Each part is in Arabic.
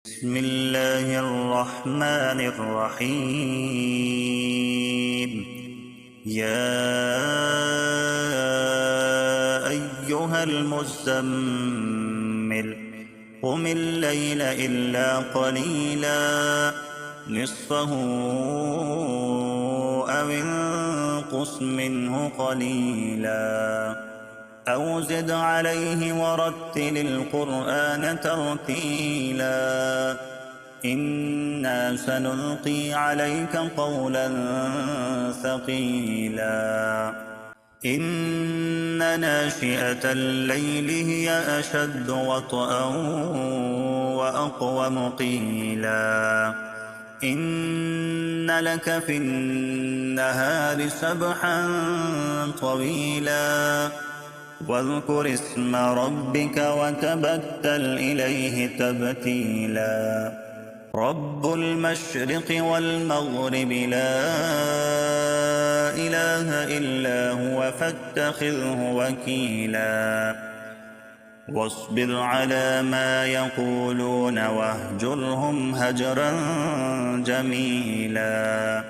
بسم الله الرحمن الرحيم. يا أيها المزمل قم الليل إلا قليلا نصفه أو انقص منه قليلا أو زد عليه ورتل القرآن ترتيلا إنا سنلقي عليك قولا ثقيلا إن ناشئة الليل هي أشد وطئا وأقوم قيلا إن لك في النهار سبحا طويلا واذكر اسم ربك وتبتل إليه تبتيلا رب المشرق والمغرب لا إله إلا هو فاتخذه وكيلا واصبر على ما يقولون واهجرهم هجرا جميلا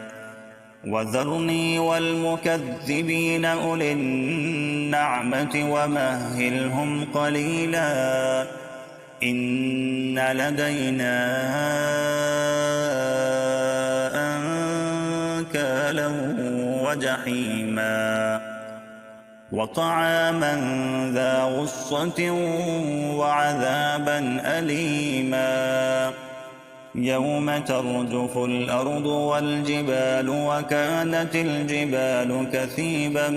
وذرني والمكذبين أولي النعمة ومهلهم قليلا إن لدينا أنكالا وجحيما وطعاما ذا غصة وعذابا أليما يوم ترجف الأرض والجبال وكانت الجبال كثيبا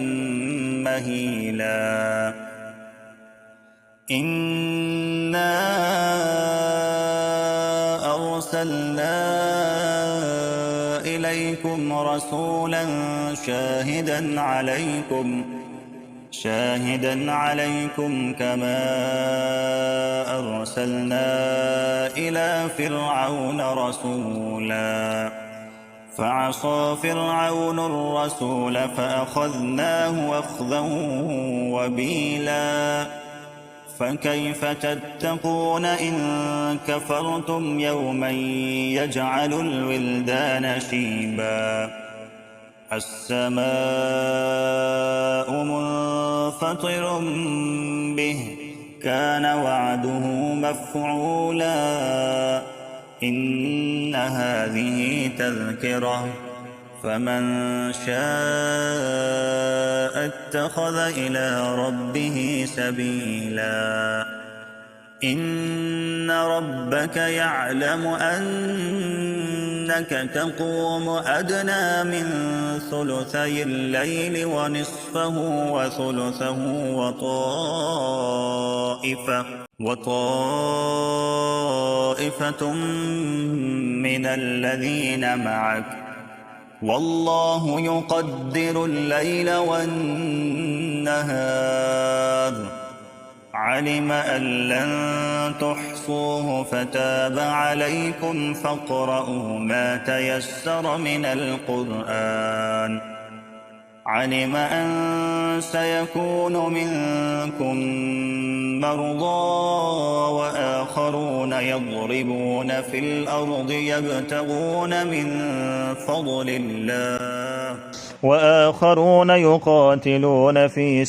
مهيلا إنا أرسلنا إليكم رسولا شاهدا عليكم كما أرسلنا إلى فرعون رسولا فعصى فرعون الرسول فأخذناه أخذا وبيلا فكيف تتقون إن كفرتم يوما يجعل الولدان شيبا السماء منفطر به كان وعده مفعولا إن هذه تذكرة فمن شاء اتخذ إلى ربه سبيلا إن ربك يعلم أنك تقوم أدنى من ثلثي الليل ونصفه وثلثه وطائفة من الذين معك والله يقدر الليل والنهار علم أن لن تحصوه فتاب عليكم فاقرؤوا ما تيسر من القرآن علم أن سيكون منكم مرضى وآخرون يضربون في الأرض يبتغون من فضل الله وآخرون يقاتلون في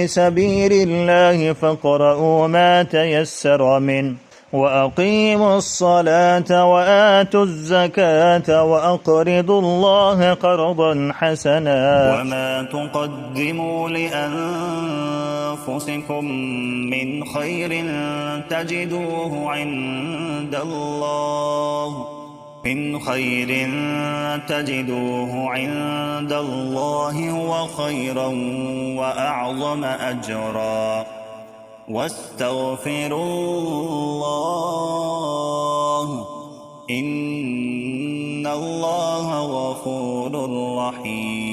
سبيل الله فاقرؤوا ما تيسر منه وأقيموا الصلاة وآتوا الزكاة وأقرضوا الله قرضا حسنا وما تقدموا لأنفسكم من خير تجدوه عند الله هو خيرا وأعظم أجرا واستغفروا الله إن الله غفور رحيم.